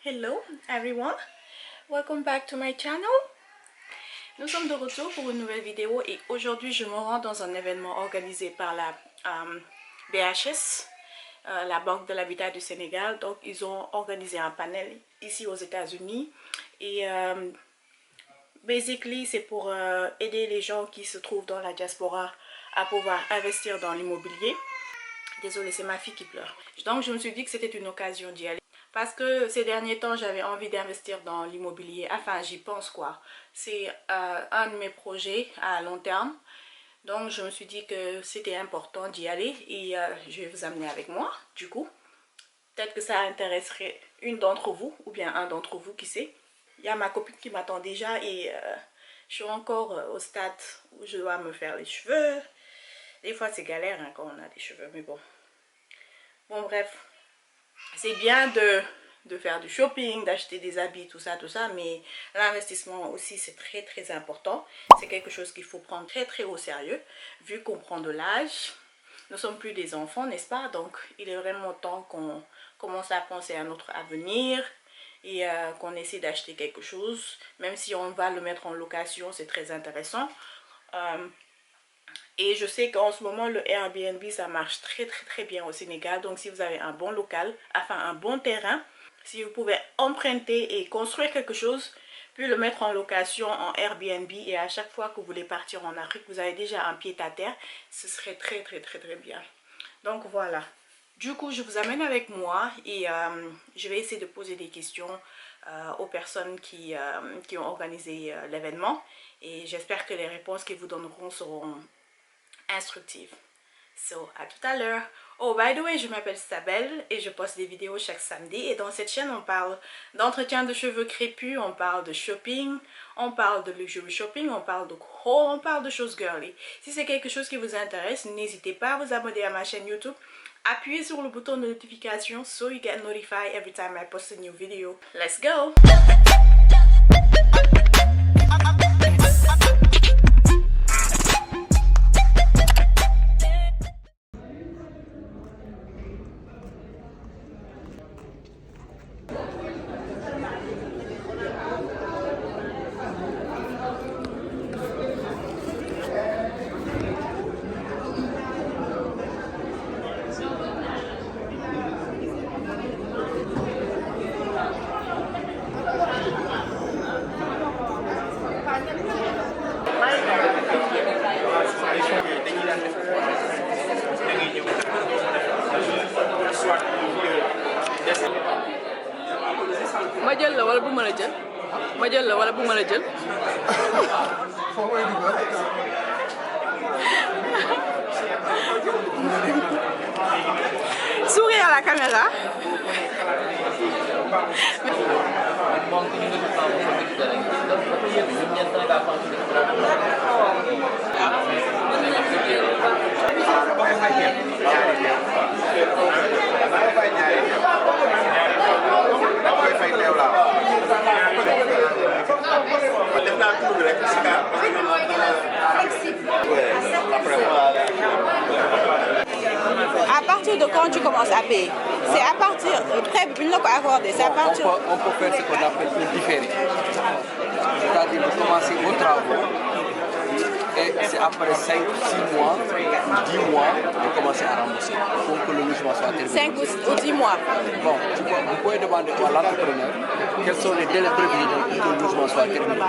Hello everyone, welcome back to my channel. Nous sommes de retour pour une nouvelle vidéo et aujourd'hui je me rends dans un événement organisé par la BHS, la Banque de l'Habitat du Sénégal. Donc ils ont organisé un panel ici aux États-Unis et basically c'est pour aider les gens qui se trouvent dans la diaspora à pouvoir investir dans l'immobilier. Désolée, c'est ma fille qui pleure. Donc je me suis dit que c'était une occasion d'y aller. Parce que ces derniers temps, j'avais envie d'investir dans l'immobilier. Enfin, j'y pense quoi. C'est un de mes projets à long terme. Donc, je me suis dit que c'était important d'y aller. Et je vais vous amener avec moi, du coup. Peut-être que ça intéresserait une d'entre vous, ou bien un d'entre vous, qui sait. Il y a ma copine qui m'attend déjà et je suis encore au stade où je dois me faire les cheveux. Des fois, c'est galère hein, quand on a des cheveux, mais bon. Bon, bref. C'est bien de faire du shopping, d'acheter des habits, tout ça, mais l'investissement aussi, c'est très important. C'est quelque chose qu'il faut prendre très au sérieux, vu qu'on prend de l'âge. Nous ne sommes plus des enfants, n'est-ce pas? Donc, il est vraiment temps qu'on commence à penser à notre avenir et qu'on essaie d'acheter quelque chose. Même si on va le mettre en location, c'est très intéressant. Et je sais qu'en ce moment, le Airbnb, ça marche très bien au Sénégal. Donc, si vous avez un bon local, enfin un bon terrain, si vous pouvez emprunter et construire quelque chose, puis le mettre en location en Airbnb et à chaque fois que vous voulez partir en Afrique, vous avez déjà un pied à terre, ce serait très bien. Donc, voilà. Du coup, je vous amène avec moi et je vais essayer de poser des questions aux personnes qui ont organisé l'événement. Et j'espère que les réponses qu'ils vous donneront seront instructive. So, à tout à l'heure. Oh, by the way, je m'appelle Sabelle et je poste des vidéos chaque samedi. Et dans cette chaîne, on parle d'entretien de cheveux crépus, on parle de shopping, on parle de luxury shopping, on parle de haul, on parle de choses girly. Si c'est quelque chose qui vous intéresse, n'hésitez pas à vous abonner à ma chaîne YouTube. Appuyez sur le bouton de notification so you get notified every time I post a new video. Let's go! ma jël la wala bu ma la jël ma jël la wala bu ma la jël souris à la caméra. À partir de quand tu commences à payer? C'est à partir, c'est à partir... On peut faire ce qu'on appelle une différé. C'est-à-dire de commencer vos travaux et c'est après 5 ou 6 mois, 10 mois de commencer à rembourser pour que le logement soit terminé. 5 ou 10 mois. Bon, vous pouvez demander à l'entrepreneur quels sont les délais prévus pour que le logement soit terminé.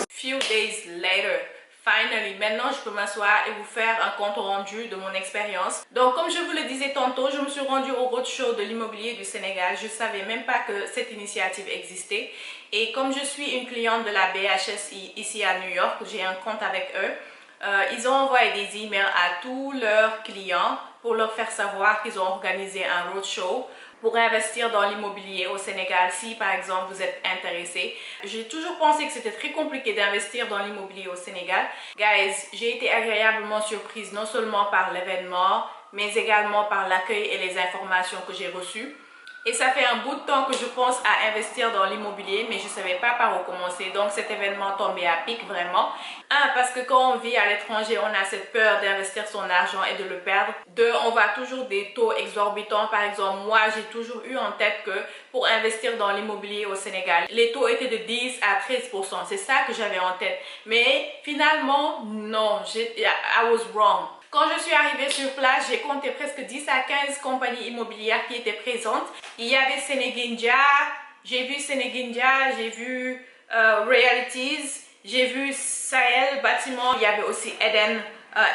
Few days later. Finally, maintenant je peux m'asseoir et vous faire un compte rendu de mon expérience. Donc comme je vous le disais tantôt, je me suis rendue au roadshow de l'immobilier du Sénégal. Je ne savais même pas que cette initiative existait. Et comme je suis une cliente de la BHS ici à New York, j'ai un compte avec eux. Ils ont envoyé des emails à tous leurs clients pour leur faire savoir qu'ils ont organisé un roadshow pour investir dans l'immobilier au Sénégal, si par exemple vous êtes intéressé. J'ai toujours pensé que c'était très compliqué d'investir dans l'immobilier au Sénégal. Guys, j'ai été agréablement surprise non seulement par l'événement, mais également par l'accueil et les informations que j'ai reçues. Et ça fait un bout de temps que je pense à investir dans l'immobilier, mais je ne savais pas par où commencer. Donc cet événement tombait à pic vraiment. Un, parce que quand on vit à l'étranger, on a cette peur d'investir son argent et de le perdre. Deux, on voit toujours des taux exorbitants. Par exemple, moi, j'ai toujours eu en tête que pour investir dans l'immobilier au Sénégal, les taux étaient de 10 à 13%. C'est ça que j'avais en tête. Mais finalement, non, I was wrong. Quand je suis arrivée sur place, j'ai compté presque 10 à 15 compagnies immobilières qui étaient présentes. Il y avait Senegindia, j'ai vu Senegindia, j'ai vu Realities, j'ai vu Sahel Bâtiment, il y avait aussi Eden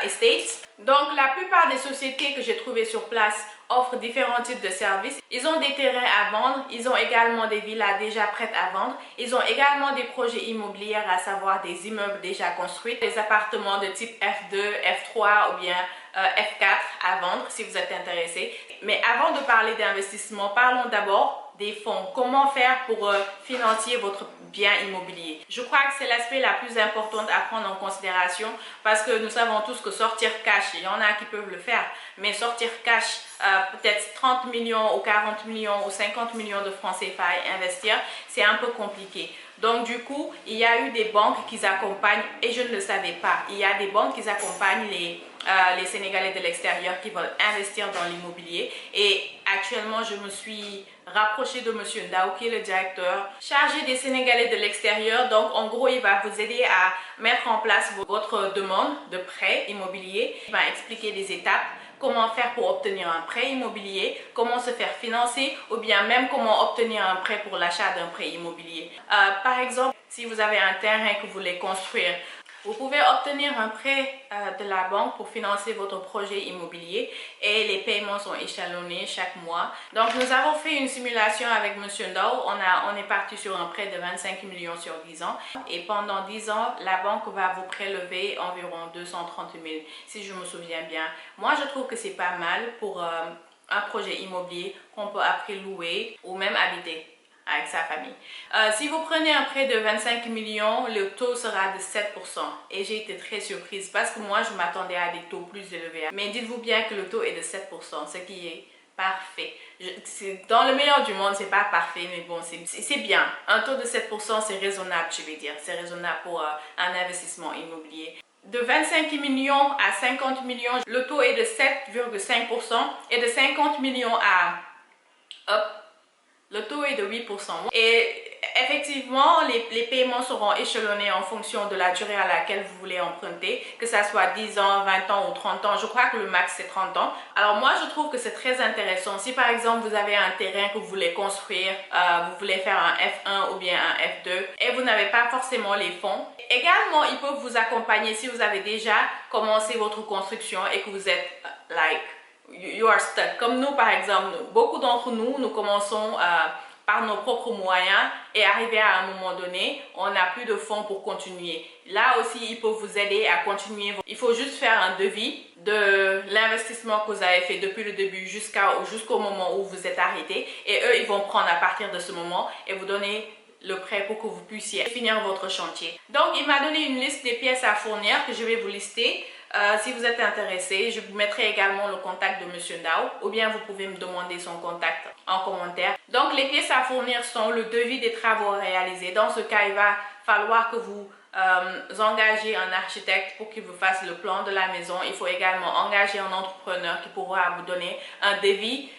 Estates. Donc la plupart des sociétés que j'ai trouvées sur place offrent différents types de services. Ils ont des terrains à vendre, ils ont également des villas déjà prêtes à vendre, ils ont également des projets immobiliers, à savoir des immeubles déjà construits, des appartements de type F2, F3 ou bien F4 à vendre si vous êtes intéressé. Mais avant de parler d'investissement, parlons d'abord des fonds. Comment faire pour financer votre bien immobilier? Je crois que c'est l'aspect la plus importante à prendre en considération parce que nous savons tous que sortir cash, il y en a qui peuvent le faire, mais sortir cash, peut-être 30 millions ou 40 millions ou 50 millions de francs CFA et investir, c'est un peu compliqué. Donc du coup, il y a eu des banques qui accompagnent, et je ne le savais pas, il y a des banques qui accompagnent les Sénégalais de l'extérieur qui veulent investir dans l'immobilier. Et actuellement, je me suis rapprochée de M. Ndao, qui est le directeur chargé des Sénégalais de l'extérieur. Donc en gros, il va vous aider à mettre en place votre demande de prêt immobilier. Il va expliquer les étapes, comment faire pour obtenir un prêt immobilier, comment se faire financer ou bien même comment obtenir un prêt pour l'achat d'un prêt immobilier. Par exemple, si vous avez un terrain que vous voulez construire, vous pouvez obtenir un prêt de la banque pour financer votre projet immobilier et les paiements sont échelonnés chaque mois. Donc nous avons fait une simulation avec M. Ndao, on est parti sur un prêt de 25 millions sur 10 ans et pendant 10 ans, la banque va vous prélever environ 230 000 si je me souviens bien. Moi je trouve que c'est pas mal pour un projet immobilier qu'on peut après louer ou même habiter avec sa famille. Si vous prenez un prêt de 25 millions, le taux sera de 7%. Et j'ai été très surprise parce que moi, je m'attendais à des taux plus élevés. Mais dites-vous bien que le taux est de 7%, ce qui est parfait. Dans le meilleur du monde, c'est pas parfait, mais bon, c'est bien. Un taux de 7%, c'est raisonnable, je vais dire. C'est raisonnable pour un investissement immobilier. De 25 millions à 50 millions, le taux est de 7,5% et de 50 millions à... le taux est de 8%. Et effectivement, les paiements seront échelonnés en fonction de la durée à laquelle vous voulez emprunter, que ça soit 10 ans, 20 ans ou 30 ans. Je crois que le max c'est 30 ans. Alors moi, je trouve que c'est très intéressant. Si par exemple, vous avez un terrain que vous voulez construire, vous voulez faire un F1 ou bien un F2 et vous n'avez pas forcément les fonds, également, ils peuvent vous accompagner si vous avez déjà commencé votre construction et que vous êtes you are stuck. Comme nous par exemple, beaucoup d'entre nous, nous commençons par nos propres moyens et arrivé à un moment donné, on n'a plus de fonds pour continuer. Là aussi, ils peuvent vous aider à continuer. Il faut juste faire un devis de l'investissement que vous avez fait depuis le début jusqu'au moment où vous êtes arrêté et eux, ils vont prendre à partir de ce moment et vous donner le prêt pour que vous puissiez finir votre chantier. Donc, il m'a donné une liste des pièces à fournir que je vais vous lister. Si vous êtes intéressé, je vous mettrai également le contact de M. Ndao ou bien vous pouvez me demander son contact en commentaire. Donc les pièces à fournir sont le devis des travaux réalisés. Dans ce cas, il va falloir que vous engagez un architecte pour qu'il vous fasse le plan de la maison. Il faut également engager un entrepreneur qui pourra vous donner un devis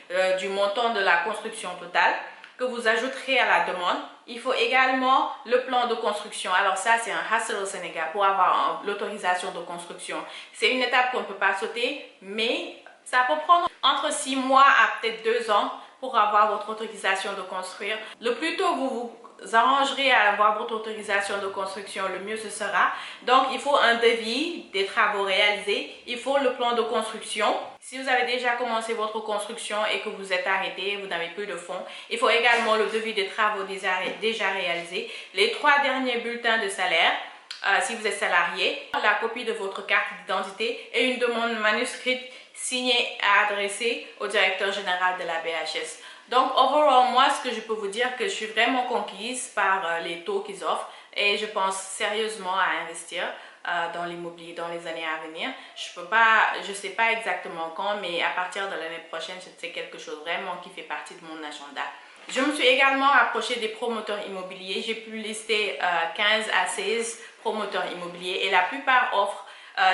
du montant de la construction totale que vous ajouterez à la demande. Il faut également le plan de construction. Alors ça, c'est un hassle au Sénégal pour avoir l'autorisation de construction. C'est une étape qu'on ne peut pas sauter, mais ça peut prendre entre 6 mois à peut-être 2 ans pour avoir votre autorisation de construire. Le plus tôt vous arrangerez à avoir votre autorisation de construction, le mieux ce sera. Donc, il faut un devis des travaux réalisés. Il faut le plan de construction. Si vous avez déjà commencé votre construction et que vous êtes arrêté, vous n'avez plus de fonds, il faut également le devis des travaux déjà réalisés, les 3 derniers bulletins de salaire, si vous êtes salarié, la copie de votre carte d'identité et une demande manuscrite signée et adressée au directeur général de la BHS. Donc, overall, moi, ce que je peux vous dire, que je suis vraiment conquise par les taux qu'ils offrent et je pense sérieusement à investir. dans l'immobilier dans les années à venir. Je sais pas exactement quand, mais à partir de l'année prochaine, c'est quelque chose vraiment qui fait partie de mon agenda. Je me suis également rapprochée des promoteurs immobiliers. J'ai pu lister 15 à 16 promoteurs immobiliers et la plupart offrent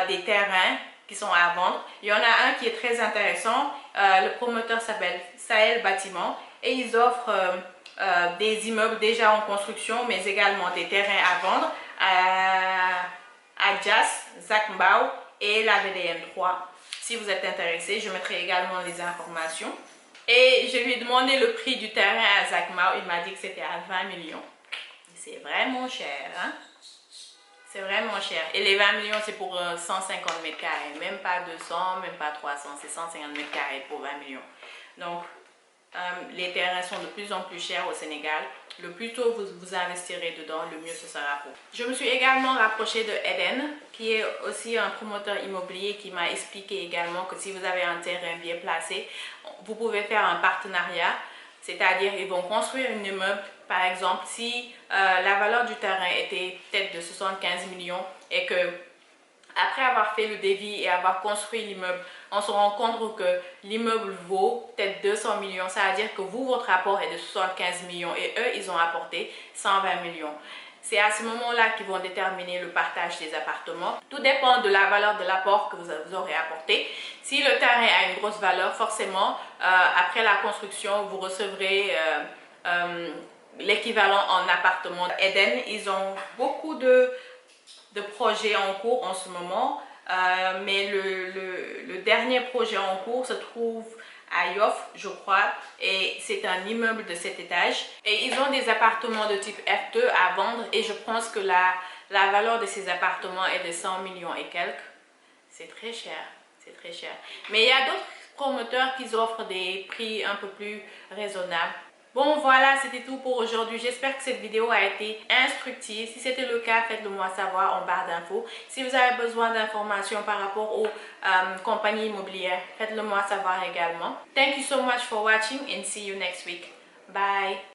des terrains qui sont à vendre. Il y en a un qui est très intéressant. Le promoteur s'appelle Sahel Bâtiment et ils offrent des immeubles déjà en construction, mais également des terrains à vendre à Diass, Zac Mbao et la VDN 3. Si vous êtes intéressé, je mettrai également les informations. Et je lui ai demandé le prix du terrain à Zac Mbao. Il m'a dit que c'était à 20 millions. C'est vraiment cher, hein? C'est vraiment cher. Et les 20 millions, c'est pour 150 mètres carrés. Même pas 200, même pas 300. C'est 150 mètres carrés pour 20 millions. Donc, les terrains sont de plus en plus chers au Sénégal. Le plus tôt vous investirez dedans, le mieux ce sera pour vous. Je me suis également rapprochée de Eden, qui est aussi un promoteur immobilier qui m'a expliqué également que si vous avez un terrain bien placé, vous pouvez faire un partenariat. C'est-à-dire, ils vont construire un immeuble. Par exemple, si la valeur du terrain était peut-être de 75 millions et que après avoir fait le devis et avoir construit l'immeuble, on se rend compte que l'immeuble vaut peut-être 200 millions. Ça veut dire que vous, votre apport est de 75 millions et eux, ils ont apporté 120 millions. C'est à ce moment-là qu'ils vont déterminer le partage des appartements. Tout dépend de la valeur de l'apport que vous aurez apporté. Si le terrain a une grosse valeur, forcément, après la construction, vous recevrez l'équivalent en appartement. Eden, ils ont beaucoup de projets en cours en ce moment, mais le dernier projet en cours se trouve à Yoff, je crois, et c'est un immeuble de 7 étages et ils ont des appartements de type F2 à vendre et je pense que la valeur de ces appartements est de 100 millions et quelques. C'est très cher, c'est très cher. Mais il y a d'autres promoteurs qui offrent des prix un peu plus raisonnables. Bon, voilà, c'était tout pour aujourd'hui. J'espère que cette vidéo a été instructive. Si c'était le cas, faites-le moi savoir en barre d'infos. Si vous avez besoin d'informations par rapport aux compagnies immobilières, faites-le moi savoir également. Thank you so much for watching and see you next week. Bye!